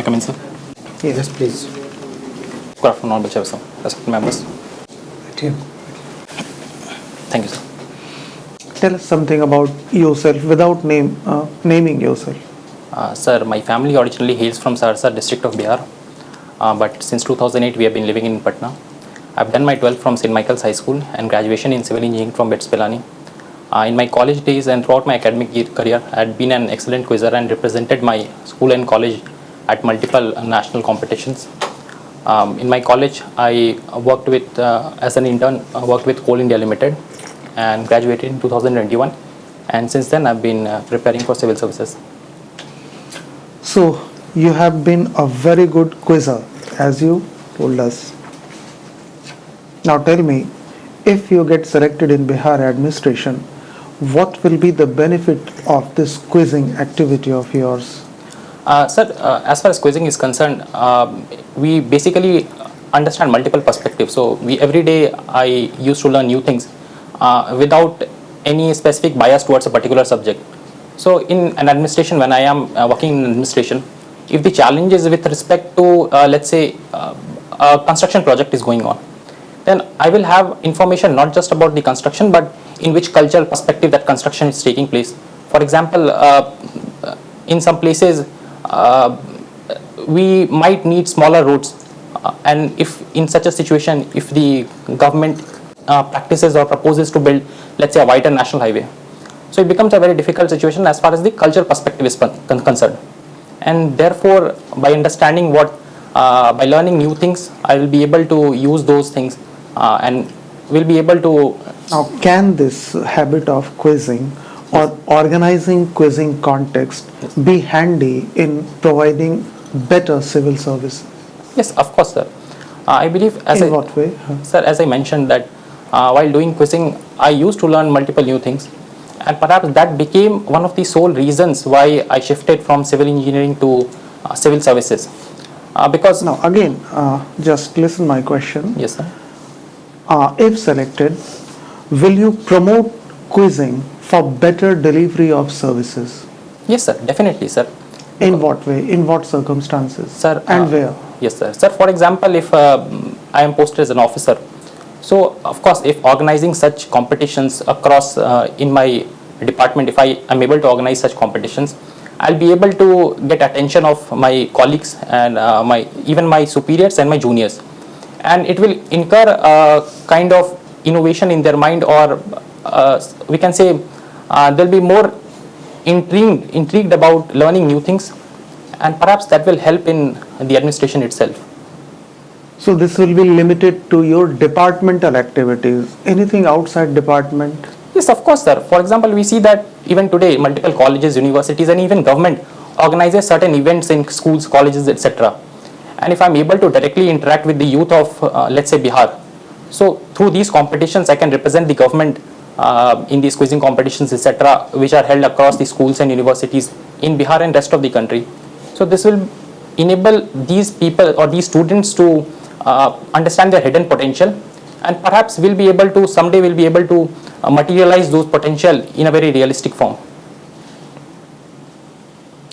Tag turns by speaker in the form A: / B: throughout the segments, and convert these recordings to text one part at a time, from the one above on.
A: come in, sir?
B: Yes, please.
A: Good afternoon, Honorable Chair, sir. Respected members. Thank you, sir.
B: Tell us something about yourself without naming yourself.
A: Sir, my family originally hails from Sarsa district of Bihar, but since 2008 we have been living in Patna. I've done my 12th from St. Michael's High School and graduation in civil engineering from BETS Pilani. In my college days and throughout my academic career, I had been an excellent quizzer and represented my school and college at multiple national competitions. In my college, I worked with, as an intern, worked with Coal India Limited and graduated in 2021. And since then, I've been preparing for civil services.
B: So, you have been a very good quizzer, as you told us. Now tell me, if you get selected in Bihar administration, what will be the benefit of this quizzing activity of yours?
A: Sir, as far as quizzing is concerned, we basically understand multiple perspectives. So every day I used to learn new things without any specific bias towards a particular subject. So in an administration, when I am working in administration, if the challenge is with respect to, let's say, a construction project is going on, then I will have information not just about the construction, but in which cultural perspective that construction is taking place. For example, in some places, we might need smaller roads, and if in such a situation, if the government practices or proposes to build, let's say, a wider national highway, so it becomes a very difficult situation as far as the cultural perspective is concerned. And therefore, by understanding by learning new things, I will be able to use those things and will be able to.
B: Now, can this habit of quizzing or organizing quizzing context be handy in providing better civil service?
A: Yes, of course, sir. I believe
B: in what way?
A: Sir, as I mentioned that while doing quizzing, I used to learn multiple new things, and perhaps that became one of the sole reasons why I shifted from civil engineering to civil services. Because
B: now again, just listen my question.
A: Yes, sir.
B: If selected, will you promote quizzing for better delivery of services?
A: Yes, sir. Definitely, sir.
B: In what way? In what circumstances?
A: Sir,
B: and where?
A: Yes, sir. Sir, for example, if I am posted as an officer, so of course, if organizing such competitions across in my department, if I am able to organize such competitions, I'll be able to get attention of my colleagues and even my superiors and my juniors, and it will incur a kind of innovation in their mind, or we can say they'll be more intrigued about learning new things, and perhaps that will help in the administration itself.
B: So this will be limited to your departmental activities. Anything outside department?
A: Yes, of course, sir. For example, we see that even today multiple colleges, universities, and even government organizes certain events in schools, colleges, etc. And if I'm able to directly interact with the youth of, let's say, Bihar, so through these competitions, I can represent the government in these quizzing competitions, etc., which are held across the schools and universities in Bihar and rest of the country. So this will enable these people or these students to understand their hidden potential, and perhaps someday we'll be able to materialize those potential in a very realistic form.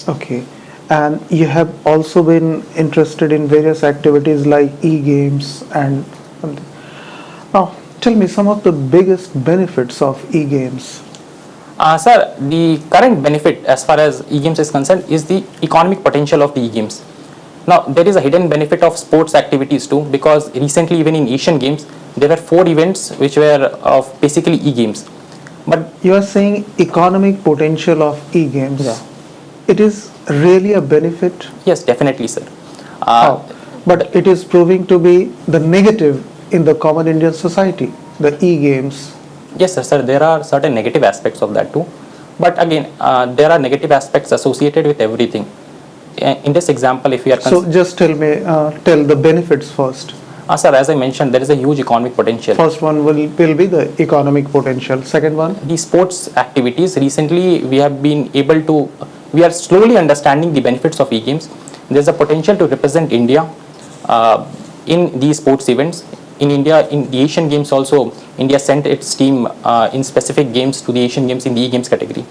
B: Okay. And you have also been interested in various activities like e-games and something. Now, tell me some of the biggest benefits of e-games.
A: Sir, the current benefit as far as e-games is concerned is the economic potential of the e-games. Now, there is a hidden benefit of sports activities too, because recently even in Asian Games, there were 4 events which were of basically e-games. But
B: you are saying economic potential of e-games.
A: Yeah.
B: It is really a benefit?
A: Yes, definitely, sir.
B: But it is proving to be the negative in the common Indian society, the e-games.
A: Yes, sir. There are certain negative aspects of that too. But again, there are negative aspects associated with everything. In this example, if we are...
B: So just tell the benefits first.
A: Sir, as I mentioned, there is a huge economic potential.
B: First one will be the economic potential. Second one?
A: The sports activities. Recently, we are slowly understanding the benefits of e-games. There is a potential to represent India in these sports events. In India, in the Asian Games also, India sent its team in specific games to the Asian Games in the e-games category.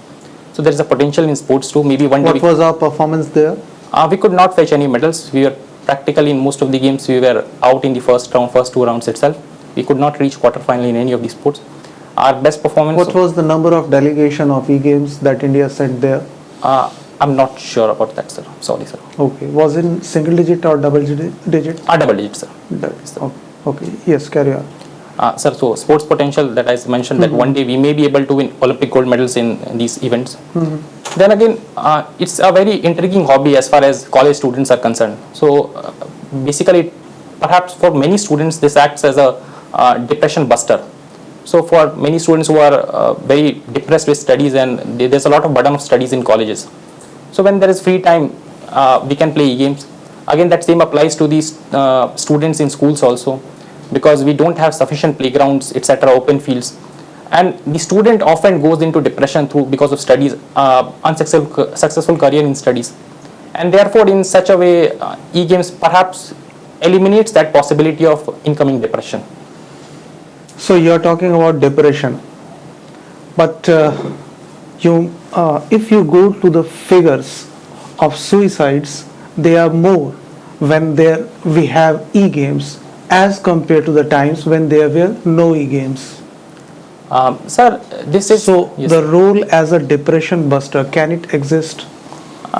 A: So there is a potential in sports too. Maybe one day.
B: What was our performance there?
A: We could not fetch any medals. We were practically in most of the games, we were out in the first round, first 2 rounds itself. We could not reach quarterfinal in any of the sports. Our best performance.
B: What was the number of delegation of e-games that India sent there?
A: I'm not sure about that, sir. Sorry, sir.
B: Okay. Was it single digit or double digit?
A: Double digit, sir.
B: Okay. Yes, carry on.
A: Sir, so sports potential that I mentioned that one day we may be able to win Olympic gold medals in these events. Then again, it's a very intriguing hobby as far as college students are concerned. So basically, perhaps for many students, this acts as a depression buster. So for many students who are very depressed with studies and there's a lot of burden of studies in colleges. So when there is free time, we can play e-games. Again, that same applies to these students in schools also, because we don't have sufficient playgrounds, etc., open fields. And the student often goes into depression because of studies, unsuccessful career in studies. And therefore, in such a way, e-games perhaps eliminates that possibility of incoming depression.
B: So you're talking about depression, but if you go to the figures of suicides, they are more when we have e-games as compared to the times when there were no e-games.
A: Sir, this is
B: so
A: yes.
B: The role as a depression buster, can it exist?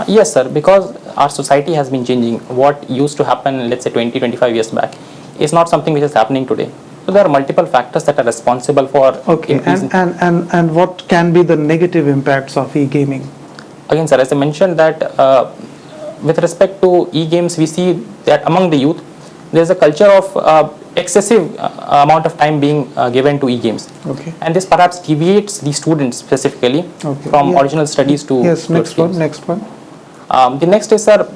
A: Yes, sir, because our society has been changing. What used to happen, let's say 20-25 years back, is not something which is happening today. So there are multiple factors that are responsible for.
B: Okay, and what can be the negative impacts of e-gaming?
A: Again, sir, as I mentioned that with respect to e-games, we see that among the youth, there is a culture of excessive amount of time being given to e-games.
B: Okay.
A: And this perhaps deviates the students specifically from original studies to.
B: Yes, next one.
A: The next is, sir,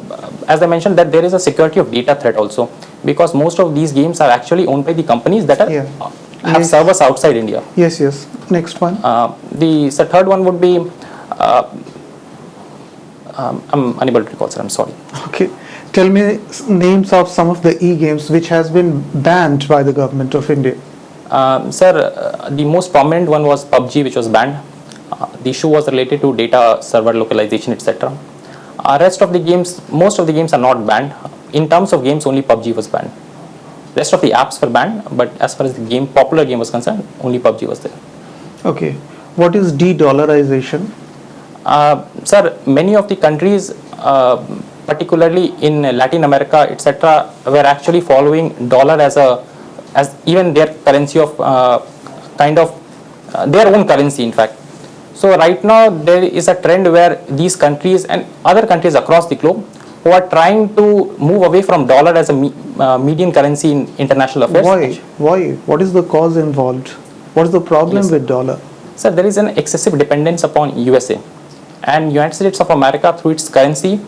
A: as I mentioned, that there is a security of data threat also, because most of these games are actually owned by the companies that are have servers outside India.
B: Yes. Next one.
A: The third one would be, I'm unable to recall, sir, I'm sorry.
B: Okay. Tell me names of some of the e-games which has been banned by the government of India.
A: Sir, the most prominent one was PUBG, which was banned. The issue was related to data server localization, etc. Rest of the games, most of the games are not banned. In terms of games, only PUBG was banned. Rest of the apps were banned, but as far as the popular game was concerned, only PUBG was there.
B: Okay. What is de-dollarization?
A: Sir, many of the countries, particularly in Latin America, etc., were actually following dollar as even their currency of their own currency, in fact. So right now there is a trend where these countries and other countries across the globe who are trying to move away from dollar as a median currency in international affairs.
B: Why? What is the cause involved? What is the problem with dollar?
A: Sir, there is an excessive dependence upon USA, and United States of America through its currency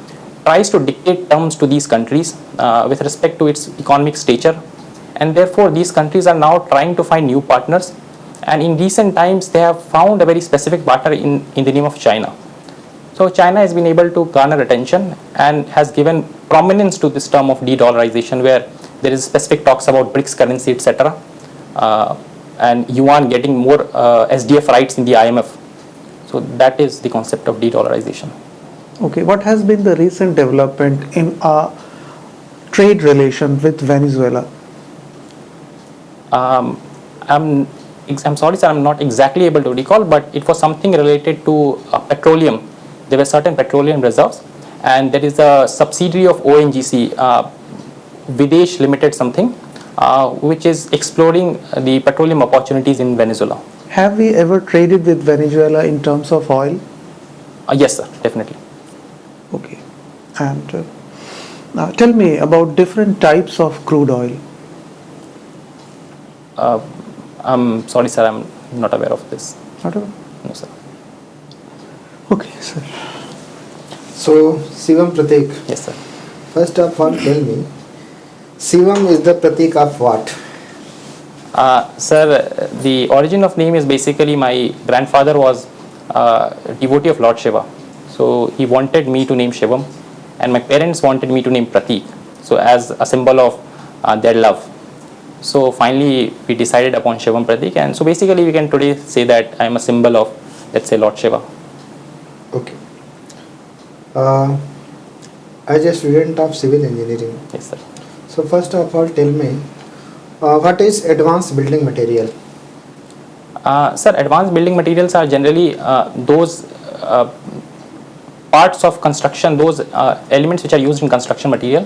A: tries to dictate terms to these countries with respect to its economic stature, and therefore these countries are now trying to find new partners. And in recent times, they have found a very specific partner in the name of China. So China has been able to garner attention and has given prominence to this term of de-dollarization, where there is specific talks about BRICS currency, etc., and yuan getting more SDF rights in the IMF. So that is the concept of de-dollarization.
B: Okay, what has been the recent development in our trade relation with Venezuela?
A: I'm sorry, sir, I'm not exactly able to recall, but it was something related to petroleum. There were certain petroleum reserves, and there is a subsidiary of ONGC, Videsh Limited something, which is exploring the petroleum opportunities in Venezuela.
B: Have we ever traded with Venezuela in terms of oil?
A: Yes, sir, definitely.
B: Okay. And now tell me about different types of crude oil.
A: I'm sorry, sir, I'm not aware of this.
B: Not aware?
A: No, sir.
B: Okay, sir.
C: So, Shivam Prateek.
A: Yes, sir.
C: First of all, tell me, Shivam is the Prateek of what?
A: Sir, the origin of name is basically my grandfather was a devotee of Lord Shiva. So he wanted me to name Shivam, and my parents wanted me to name Prateek, so as a symbol of their love. So finally we decided upon Shivam Prateek, and so basically we can today say that I am a symbol of, let's say, Lord Shiva.
C: Okay. as a student of civil engineering.
A: Yes, sir.
C: So first of all, tell me, what is advanced building material?
A: Sir, advanced building materials are generally those parts of construction, those elements which are used in construction material,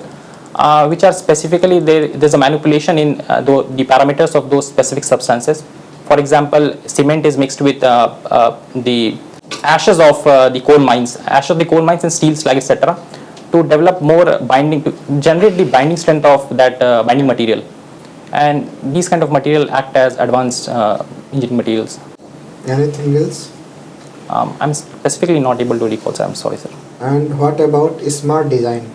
A: which are specifically there's a manipulation in the parameters of those specific substances. For example, cement is mixed with the ashes of the coal mines, and steel slag, etc., to develop more binding, to generate the binding strength of that binding material. And these kind of material act as advanced engineering materials.
C: Anything else?
A: I'm specifically not able to recall, sir. I'm sorry, sir.
C: And what about smart design?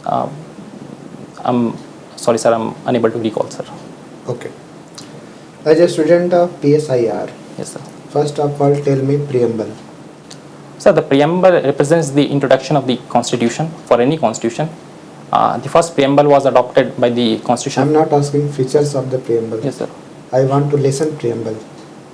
A: I'm sorry, sir. I'm unable to recall, sir.
C: Okay. As a student of PSIR,
A: Yes, sir.
C: first of all, tell me preamble.
A: So the preamble represents the introduction of the constitution for any constitution. The first preamble was adopted by the constitution.
C: I'm not asking features of the preamble.
A: Yes, sir.
C: I want to listen preamble.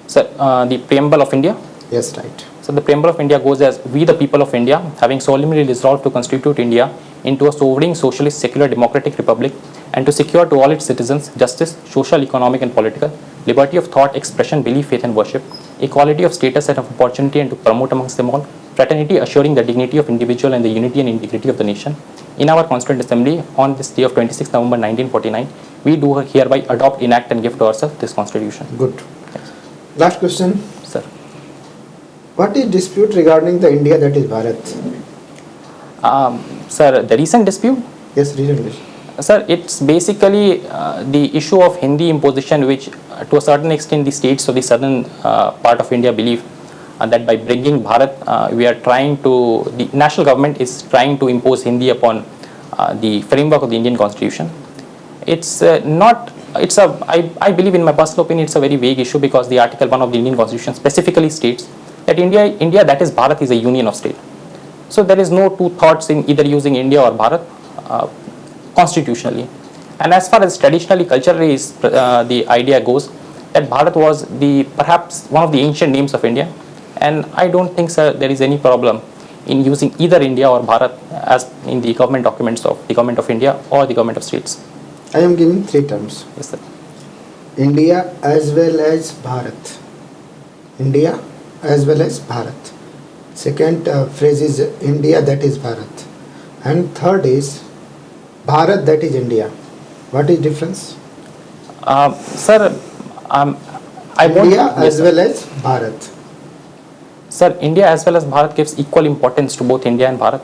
A: Sir, the preamble of India.
C: Yes, right.
A: So the preamble of India goes as: we the people of India, having solemnly resolved to constitute India into a sovereign, socialist, secular, democratic republic, and to secure to all its citizens justice, social, economic, and political, liberty of thought, expression, belief, faith, and worship, equality of status and of opportunity, and to promote amongst them all fraternity, assuring the dignity of individual and the unity and integrity of the nation. In our Constituent Assembly, on this day of 26 November 1949, we do hereby adopt, enact, and give to ourselves this Constitution.
C: Good. Last question.
A: Sir.
C: What is dispute regarding the India that is Bharat?
A: Sir, the recent dispute,
C: Yes, recently.
A: sir, it's basically the issue of Hindi imposition, which to a certain extent the states of the southern part of India believe that by bringing Bharat, we are trying to, the national government is trying to impose Hindi upon the framework of the Indian Constitution. It's not, it's a, I believe, in my personal opinion, it's a very vague issue, because the Article 1 of the Indian Constitution specifically states that India, that is Bharat, is a union of state. So there is no two thoughts in either using India or Bharat constitutionally. And as far as traditionally, culturally is, the idea goes that Bharat was perhaps one of the ancient names of India. And I don't think, sir, there is any problem in using either India or Bharat as in the government documents of the Government of India or the Government of States.
C: I am giving three terms.
A: Yes, sir.
C: India as well as Bharat. India as well as Bharat. Second phrase is India that is Bharat. And third is Bharat that is India. What is difference?
A: Sir, I won't...
C: India
A: Yes,
C: as
A: sir.
C: well as Bharat.
A: Sir, India as well as Bharat gives equal importance to both India and Bharat.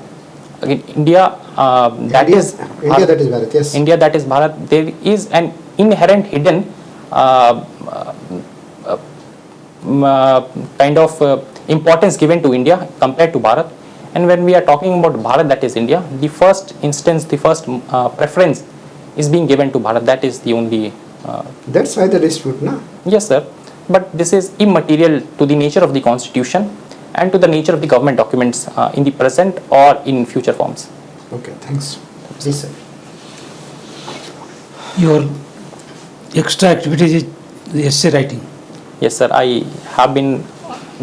A: Again, India, that
C: India,
A: is
C: India that is Bharat, yes.
A: India, that is Bharat. There is an inherent hidden kind of importance given to India compared to Bharat. And when we are talking about Bharat, that is India, the first instance, the first preference is being given to Bharat. That is the only...
C: That's why the dispute, na?
A: Yes, sir. But this is immaterial to the nature of the Constitution and to the nature of the government documents in the present or in future forms.
C: Okay, thanks. Yes, sir.
D: Your extra activity is the essay writing.
A: Yes, sir. I have been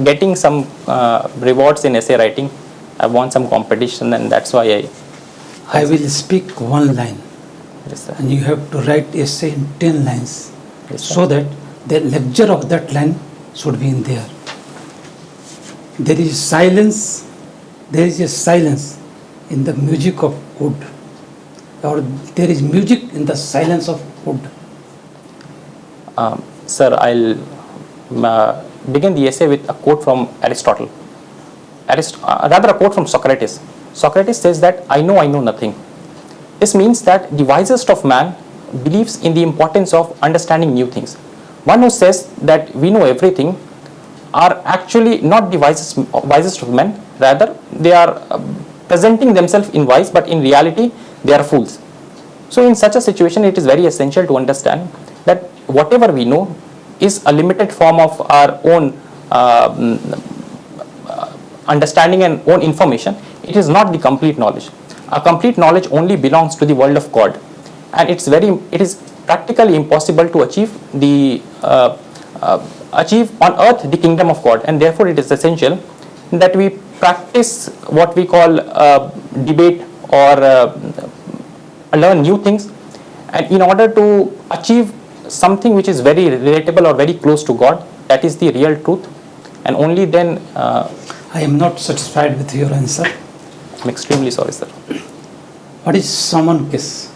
A: getting some rewards in essay writing. I won some competition, and that's why
D: I will speak one line
A: Yes, sir.
D: and you have to write essay in 10 lines,
A: Yes, sir.
D: so that the lecture of that line should be in there. There is silence in the music of wood, or there is music in the silence of wood.
A: Sir, I'll begin the essay with a quote from Aristotle. Rather, a quote from Socrates. Socrates says that I know nothing. This means that the wisest of man believes in the importance of understanding new things. One who says that we know everything are actually not the wisest of men. Rather, they are presenting themselves in wise, but in reality, they are fools. So in such a situation, it is very essential to understand that whatever we know is a limited form of our own understanding and own information. It is not the complete knowledge. A complete knowledge only belongs to the world of God, and it is practically impossible to achieve on earth the kingdom of God, and therefore it is essential that we practice what we call debate, or learn new things, and in order to achieve something which is very relatable or very close to God, that is the real truth, and only then
D: I am not satisfied with your answer.
A: I'm extremely sorry, sir.
D: What is summon case?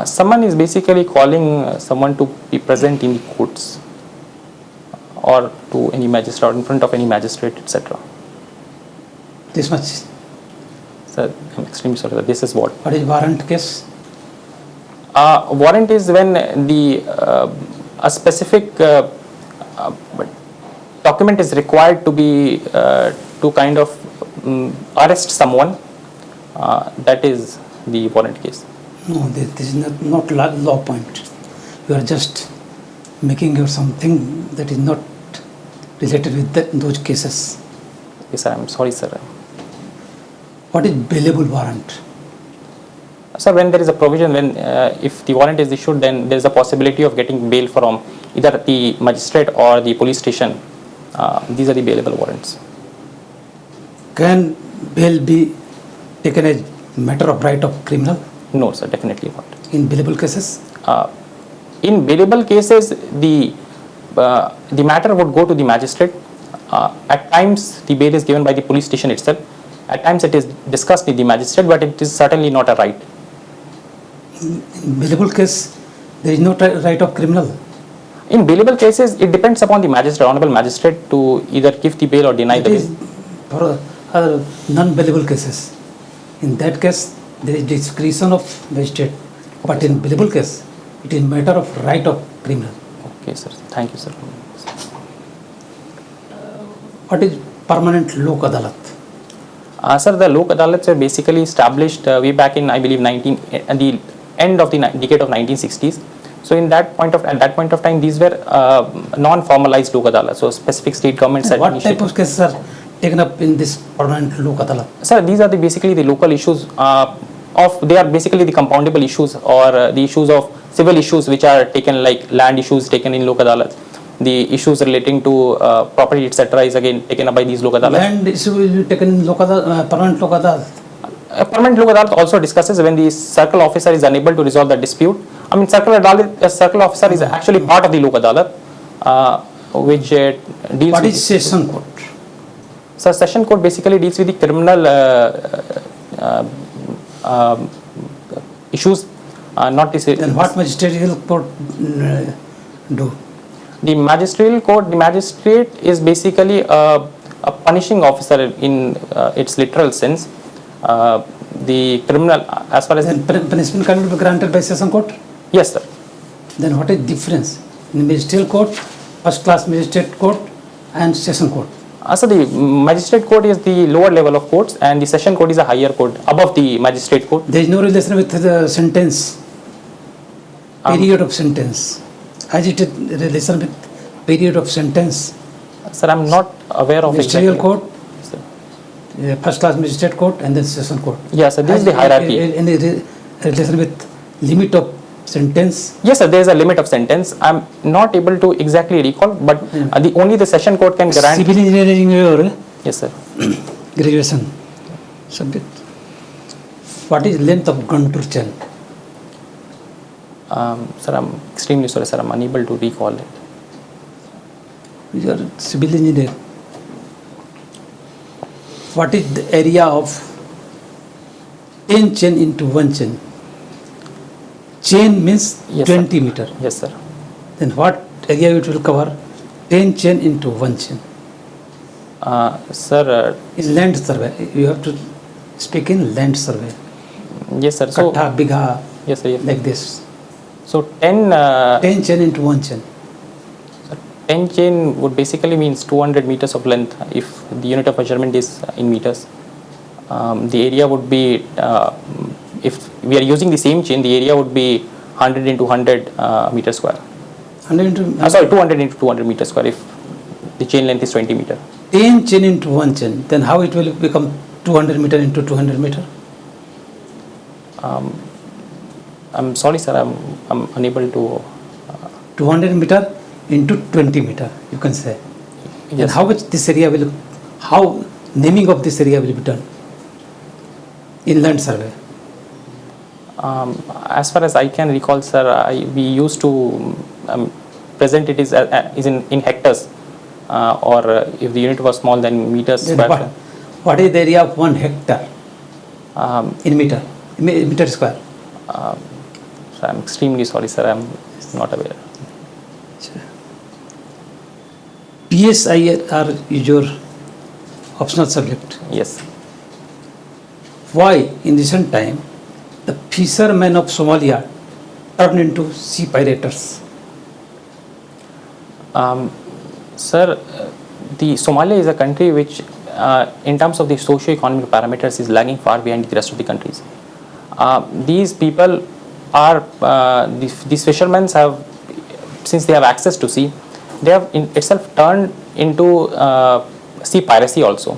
A: Someone is basically calling someone to be present in the courts or to any magistrate, or in front of any magistrate, etc.
D: This much.
A: Sir, I'm extremely sorry, sir. This is what.
D: What is warrant case?
A: Warrant is when a specific document is required to be to kind of arrest someone. That is the warrant case.
D: No, this is not law point. You are just making your something that is not related with those cases.
A: Yes, sir. I'm sorry, sir.
D: What is bailable warrant?
A: Sir, when there is a provision, when if the warrant is issued, then there is a possibility of getting bail from either the magistrate or the police station. These are the bailable warrants.
D: Can bail be taken as matter of right of criminal
A: No, sir, definitely not.
D: in bailable cases?
A: In bailable cases, the matter would go to the magistrate. At times, the bail is given by the police station itself. At times, it is discussed with the magistrate, but it is certainly not a right.
D: In bailable case, there is no right of criminal.
A: In bailable cases, it depends upon the magistrate, honorable magistrate, to either give the bail or deny
D: It
A: the
D: is
A: bail.
D: for other non-bailable cases. In that case, there is discretion of magistrate. But in bailable case, it is matter of right of criminal.
A: Okay, sir. Thank you, sir.
D: What is permanent lok adalat?
A: Sir, the Lok Adalats were basically established way back in, I believe, the end of the decade of 1960s. So, at that point of time, these were non-formalized Lok Adalats. So, specific state governments had
D: What type
A: initiated.
D: of cases are taken up in this permanent lok adalat?
A: Sir, these are basically the local issues they are basically the compoundable issues, or the issues of civil issues which are taken, like land issues taken in Lok Adalats. The issues relating to property, etc. is again taken up by these Lok Adalats.
D: Land issue will be taken in permanent lok adalat.
A: A permanent Lok Adalat also discusses when the circle officer is unable to resolve the dispute. I mean, circle officer is actually part of the Lok Adalat, which deals
D: What
A: with...
D: is session court?
A: So, session court basically deals with the criminal issues, not the...
D: Then what magisterial court do?
A: The magistrate is basically a punishing officer in its literal sense. The criminal, as far as...
D: Then punishment cannot be granted by session court?
A: Yes, sir.
D: Then what is difference in magisterial court, first class magistrate court and session court?
A: So the magistrate court is the lower level of courts, and the session court is a higher court above the magistrate court.
D: There is no relation with the sentence, period of sentence. Has it a relation with period of sentence?
A: Sir, I'm not aware of
D: Ministerial
A: exactly.
D: court, first class magistrate court and then session court.
A: Yes, sir, this is
D: Has
A: the hierarchy.
D: Any relation with limit of sentence?
A: Yes, sir, there is a limit of sentence. I'm not able to exactly recall, but only the session court can grant.
D: Civil engineering your
A: Yes, sir.
D: graduation subject. What is length of Guntur chain?
A: Sir, I'm extremely sorry, sir. I'm unable to recall it.
D: You are civil engineer. What is the area of 10 chain into 1 chain? Chain means
A: Yes,
D: 20 meter.
A: Yes, sir.
D: Then what area it will cover? 10 chain into 1 chain.
A: Sir,
D: In land survey, you have to speak in land survey.
A: yes, sir. So,
D: Kattha, bigha,
A: yes, sir. Yes.
D: like this.
A: So, 10
D: 10 chain into 1 chain.
A: 10 chain would basically means 200 meters of length if the unit of measurement is in meters. The area would be, if we are using the same chain, the area would be 100 into 100 meter square.
D: 100 into,
A: Sorry, 200 into 200 meter square if the chain length is 20 meter.
D: 10 chain into 1 chain. Then how it will become 200 meter into 200 meter?
A: I'm sorry, sir, I'm unable to.
D: 200 meter into 20 meter, you can say. Then
A: Yes.
D: how much this area will, how naming of this area will be done? inland survey?
A: As far as I can recall, sir, we used to present it is in hectares, or if the unit was small, then meters
D: Then
A: square.
D: what is the area of 1 hectare in meter square?
A: So I'm extremely sorry, sir. I'm not aware.
D: PSIR is your optional subject.
A: Yes.
D: Why in recent time the fishermen of Somalia turned into sea pirates?
A: Sir, the Somalia is a country which, in terms of the socio-economic parameters, is lagging far behind the rest of the countries. These people are, these fishermen have, since they have access to sea, they have in itself turned into sea piracy also.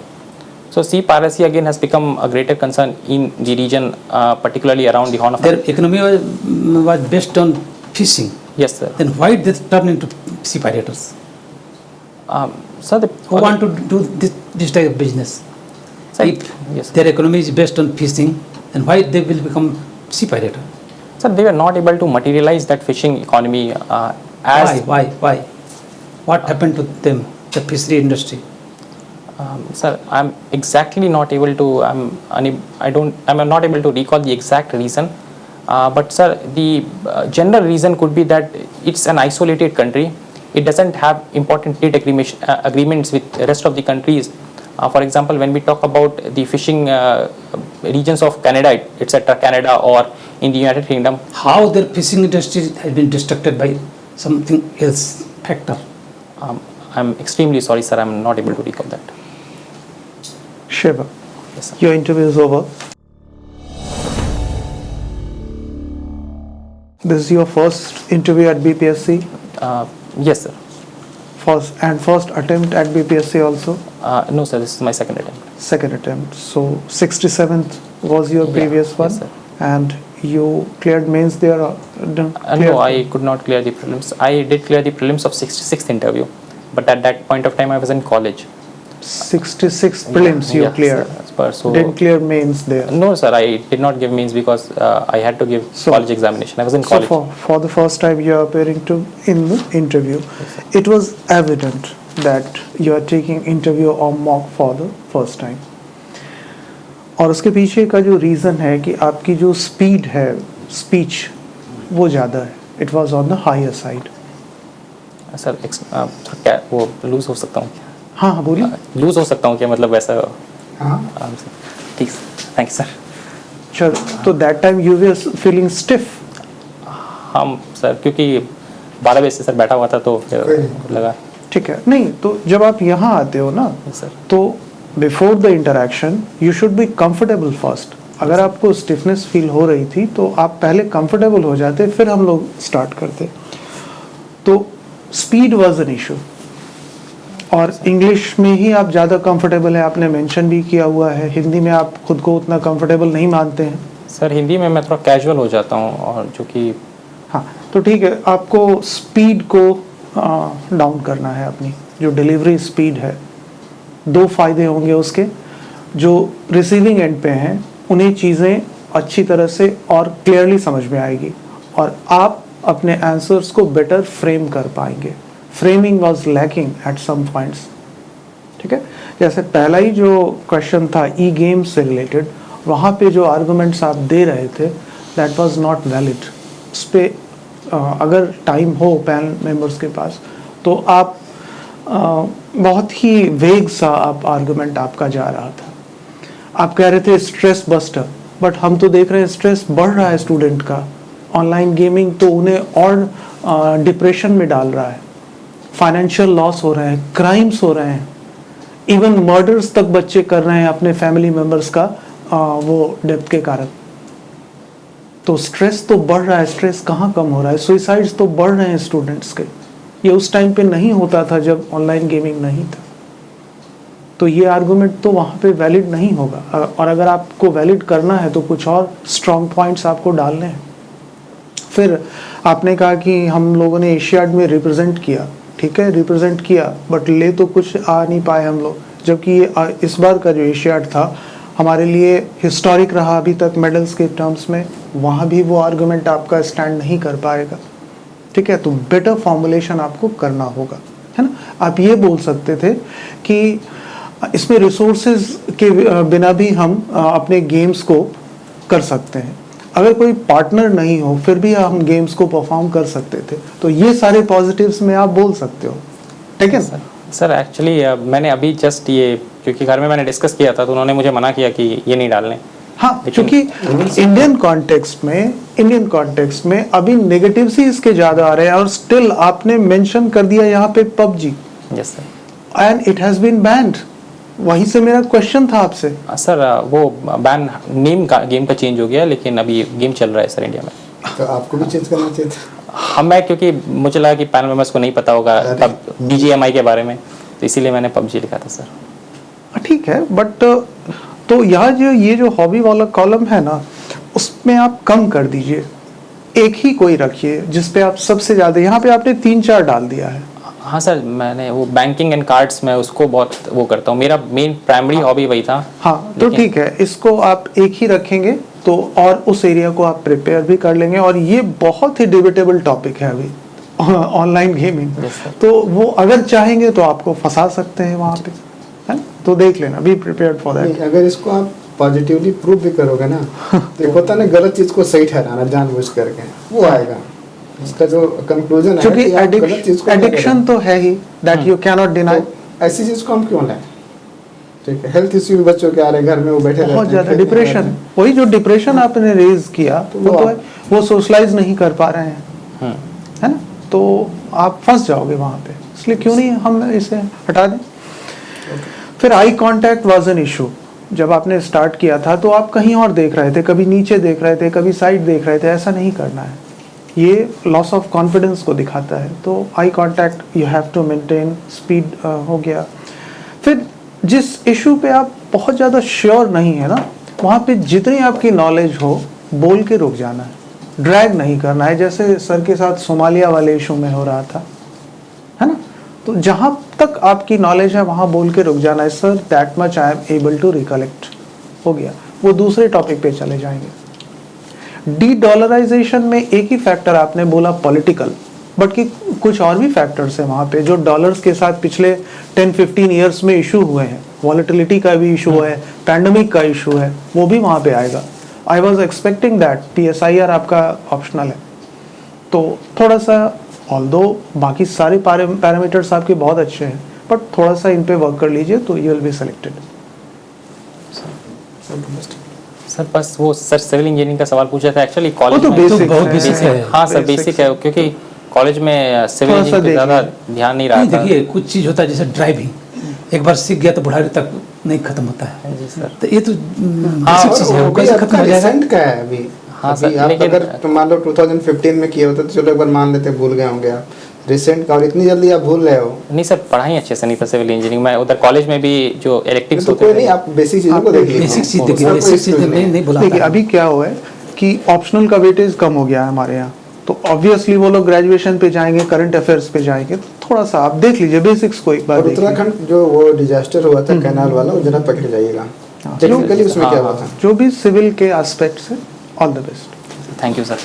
A: So sea piracy again has become a greater concern in the region, particularly around the Horn of
D: Their economy was based on fishing.
A: Yes, sir.
D: Then why did they turn into sea pirates?
A: Sir,
D: Who want to do this type of business?
A: Sir,
D: If
A: yes, sir.
D: their economy is based on fishing, then why they will become sea pirate?
A: Sir, they were not able to materialize that fishing economy as.
D: Why? What happened to them, the fishery industry?
A: Sir, I'm exactly not able to. I'm not able to recall the exact reason. But sir, the general reason could be that it's an isolated country. It doesn't have important trade agreements with the rest of the countries. For example, when we talk about the fishing regions of Canada, etc., Canada or in the United Kingdom.
D: How their fishing industry has been destructed by something else factor?
A: I'm extremely sorry, sir. I'm not able to recall that.
B: Shiva,
A: Yes, sir.
B: your interview is over. This is your first interview at BPSC,
A: Yes, sir.
B: first attempt at BPSC also,
A: No, sir. This is my second attempt.
B: second attempt. So 67th was your
A: Yeah,
B: previous one,
A: yes, sir.
B: and you cleared mains there.
A: No, I could not clear the prelims. I did clear the prelims of 66th interview, but at that point of time I was in college.
B: 66 prelims you
A: Yeah,
B: cleared.
A: sir, as per, so
B: Didn't clear mains there.
A: no, sir, I did not give means because I had to give
B: So-
A: college examination. I was in
B: So
A: college.
B: for the first time you are appearing in the interview, it was evident that you are taking interview or mock for the first time. और उसके पीछे का जो reason है कि आपकी जो speed है स्पीच वो ज़्यादा है, it was on the higher side.
A: Sir क्या वो लूज हो सकता हूँ?
B: हाँ हाँ बोलिए.
A: लूज हो सकता हूँ क्या, मतलब वैसा?
C: हाँ
A: ठीक, थैंक यू सर.
B: चलो, तो that time you were feeling stiff.
A: हम सर क्योंकि 12 बजे से सर बैठा हुआ था तो
C: कोई
A: फिर लगा.
B: ठीक है, नहीं तो जब आप यहाँ आते हो ना,
A: सर
B: तो before the interaction you should be comfortable first. अगर आपको स्टिफनेस फील हो रही थी तो आप पहले कंफर्टेबल हो जाते, फिर हम लोग स्टार्ट करते. तो स्पीड वाज एन इशू. और इंग्लिश में ही आप ज़्यादा कंफर्टेबल है, आपने मेंशन भी किया हुआ है. हिंदी में आप खुद को उतना कंफर्टेबल नहीं मानते हैं.
A: सर हिंदी में मैं थोड़ा कैजुअल हो जाता हूँ, और जो कि
B: हाँ, तो ठीक है, आपको स्पीड को डाउन करना है. अपनी जो डिलीवरी स्पीड है, दो फायदे होंगे उसके. जो रिसीविंग एंड पे हैं उन्हें चीज़ें अच्छी तरह से और क्लियरली समझ में आएगी, और आप अपने आंसर्स को बेटर फ्रेम कर पाएंगे. Framing was lacking at some points. ठीक है, जैसे पहला ही जो क्वेश्चन था ई गेम्स से रिलेटेड, वहाँ पे जो आर्गुमेंट्स आप दे रहे थे दैट वाज नॉट वैलिड. उस पर अगर टाइम हो पैनल मेंबर्स के पास तो आप बहुत ही वेग सा आप आर्गुमेंट आपका जा रहा था. आप कह रहे थे स्ट्रेस बस्टर, बट हम तो देख रहे हैं स्ट्रेस बढ़ रहा है स्टूडेंट का. ऑनलाइन गेमिंग तो उन्हें और डिप्रेशन में डाल रहा है. फाइनेंशियल लॉस हो रहे हैं, क्राइम्स हो रहे हैं, इवन मर्डर्स तक बच्चे कर रहे हैं अपने फैमिली मेंबर्स का वो डेप्थ के कारण. तो स्ट्रेस तो बढ़ रहा है. स्ट्रेस कहाँ कम हो रहा है? सुइसाइड्स तो बढ़ रहे हैं स्टूडेंट्स के. ये उस टाइम पे नहीं होता था जब ऑनलाइन गेमिंग नहीं था. तो ये आर्गुमेंट तो वहाँ पे वैलिड नहीं होगा. और अगर आपको वैलिड करना है तो कुछ और स्ट्रॉन्ग पॉइंट्स आपको डालने हैं. फिर आपने कहा कि हम लोगों ने एशियाड में रिप्रेजेंट किया. ठीक है, रिप्रेजेंट किया, बट ले तो कुछ आ नहीं पाए हम लोग. जबकि ये इस बार का जो एशियाड था हमारे लिए हिस्टोरिक रहा अभी तक मेडल्स के टर्म्स में, वहाँ भी वो आर्गुमेंट आपका स्टैंड नहीं कर पाएगा, ठीक है। तो बेटर फॉर्मुलेशन आपको करना होगा, है ना। आप ये बोल सकते थे कि इसमें रिसोर्सेज के बिना भी हम अपने गेम्स को कर सकते हैं, अगर कोई पार्टनर नहीं हो फिर भी हम गेम्स को परफॉर्म कर सकते थे। तो ये सारे पॉजिटिव्स में आप बोल सकते हो, ठीक है
A: सर एक्चुअली मैंने अभी जस्ट ये, क्योंकि घर में मैंने डिस्कस किया था तो उन्होंने मुझे मना किया कि ये नहीं डालने।
B: हाँ, क्योंकि इंडियन कॉन्टेक्स्ट में अभी नेगेटिव्स ही इसके ज्यादा आ रहे हैं, और स्टिल आपने मेंशन कर दिया यहाँ पे PUBG.
A: Yes sir.
B: And it has been banned. वहीं से मेरा क्वेश्चन था आपसे।
A: सर वो बैन नेम का गेम का चेंज हो गया, लेकिन अभी गेम चल रहा है सर इंडिया में।
C: तो आपको भी चेंज करना चाहिए था।
A: हाँ, मैं क्योंकि मुझे लगा कि पैनल मेंबर्स को नहीं पता होगा तब BGMI के बारे में, तो इसीलिए मैंने PUBG लिखा था सर।
B: ठीक है, बट तो यहाँ जो ये जो हॉबी वाला कॉलम है ना, उसमें आप कम कर दीजिए, एक ही कोई रखिए जिसपे आप सबसे ज्यादा, यहाँ पे आपने 3-4 डाल दिया है।
A: हाँ सर, मैंने वो बैंकिंग एंड कार्ड्स में उसको बहुत वो करता हूँ, मेरा मेन प्राइमरी हॉबी वही था।
B: हाँ, तो ठीक है, इसको आप एक ही रखेंगे तो, और उस एरिया को आप प्रिपेयर भी कर लेंगे। और ये बहुत ही डिबेटेबल टॉपिक है अभी, ऑनलाइन गेमिंग। तो वो अगर चाहेंगे तो आपको फंसा सकते हैं वहाँ पे, है, तो देख लेना, बी प्रिपेयर्ड फॉर दैट।
C: अगर इसको आप पॉजिटिवली प्रूव भी करोगे ना, तो एक होता है ना गलत चीज को सही ठहराना जानबूझ करके, वो आएगा। इसका जो कंक्लूजन है
B: क्योंकि
C: कि आप गलत चीज को
B: एडिक्शन तो है ही, that you can not deny.
C: ऐसी चीज को हम क्यों लाएं? ठीक है, हेल्थ इश्यू भी बच्चों के आ रहे हैं, घर में वो बैठे रहते हैं,
B: बहुत ज्यादा
C: खेलते
B: डिप्रेशन,
C: रहते हैं।
B: वही जो डिप्रेशन आपने रेज किया,
C: तो
B: वो तो है, वो सोशलाइज नहीं कर पा रहे हैं, है ना, तो आप फंस जाओगे वहां पे। इसलिए क्यों नहीं हम इसे हटा दें। फिर eye contact was an issue. जब आपने स्टार्ट किया था तो आप कहीं और देख रहे थे, कभी नीचे देख रहे थे, कभी साइड देख रहे थे, ऐसा नहीं करना है, ये लॉस ऑफ कॉन्फिडेंस को दिखाता है। तो I contact you have to maintain, speed हो गया। फिर जिस इशू पे आप बहुत ज़्यादा श्योर नहीं है ना, वहाँ पे जितनी आपकी नॉलेज हो बोल के रुक जाना है, ड्रैग नहीं करना है, जैसे सर के साथ सोमालिया वाले इशू में हो रहा था, है ना। तो जहाँ तक आपकी नॉलेज है वहाँ बोल के रुक जाना है, sir that much I am able to recollect, हो गया। वो दूसरे टॉपिक पे चले जाएंगे। डी-डॉलराइजेशन में एक ही फैक्टर आपने बोला पॉलिटिकल, बट कि कुछ और भी फैक्टर्स हैं वहाँ पे जो डॉलर्स के साथ पिछले 10-15 ईयर्स में इशू हुए हैं। वॉलेटिलिटी का भी इशू है, पैंडमिक का इशू है, वो भी वहाँ पे आएगा। I was expecting that. PSIR आपका ऑप्शनल है, तो थोड़ा सा, ऑल्दो बाकी सारे पैरामीटर्स आपके बहुत अच्छे हैं, बट थोड़ा सा इन पे वर्क कर लीजिए तो you will be selected.
A: Sir बस वो सर सिविल इंजीनियरिंग का सवाल पूछा था एक्चुअली
B: वो
A: कॉलेज
B: तो
A: में।
B: बेसिक
D: बहुत
B: है।
D: बेसिक है।
A: हाँ सर बेसिक है, क्योंकि कॉलेज में सिविल
B: थोड़ा सा
A: इंजीनियरिंग पे ज़्यादा ध्यान नहीं रहा था।
D: देखिए कुछ चीज़ होता है जैसे ड्राइविंग, एक बार सीख गया तो बुढ़ापे तक नहीं खत्म होता है।
A: जी सर।
D: तो ये तो
A: हाँ,
D: बेसिक चीज़ है,
C: वो
D: वो
C: भी
D: कैसे खत्म
C: आपका
D: हो जाएगा?
C: रिसेंट का है अभी।
A: हाँ
C: अभी
A: सर,
C: आप
A: लेकिन-
C: अगर मान लो 2015 में किए होते तो चलो एक बार मान लेते भूल गए होंगे आप, रिसेंट का, और इतनी जल्दी आप भूल रहे हो।
A: नहीं सर, पढ़ाई अच्छे से नहीं था सिविल इंजीनियरिंग में, उधर कॉलेज में भी जो इलेक्टिव्स
C: तो
A: होते
C: कोई
A: थे।
C: नहीं, आप बेसिक चीजों को देखिए।
D: बेसिक चीज़ देखिए,
C: उसका कोई
D: बेसिक चीज़
C: excuse
D: नहीं
B: देखिए
D: बुलाता
B: अभी क्या हुआ है कि ऑप्शनल का वेटेज कम हो गया है हमारे यहाँ, तो ऑब्वियसली वो लोग ग्रेजुएशन पे जाएंगे, करंट अफेयर्स पे जाएंगे, तो थोड़ा सा आप देख लीजिए बेसिक्स को एक बार
C: और
B: देखिए।
C: उत्तराखंड जो वो डिजास्टर हुआ था कैनाल वाला, वो जरा पकड़ जाइएगा टेक्निकली उसमें क्या हुआ था।
B: जो भी सिविल के एस्पेक्ट से, all the best.
A: Thank you sir.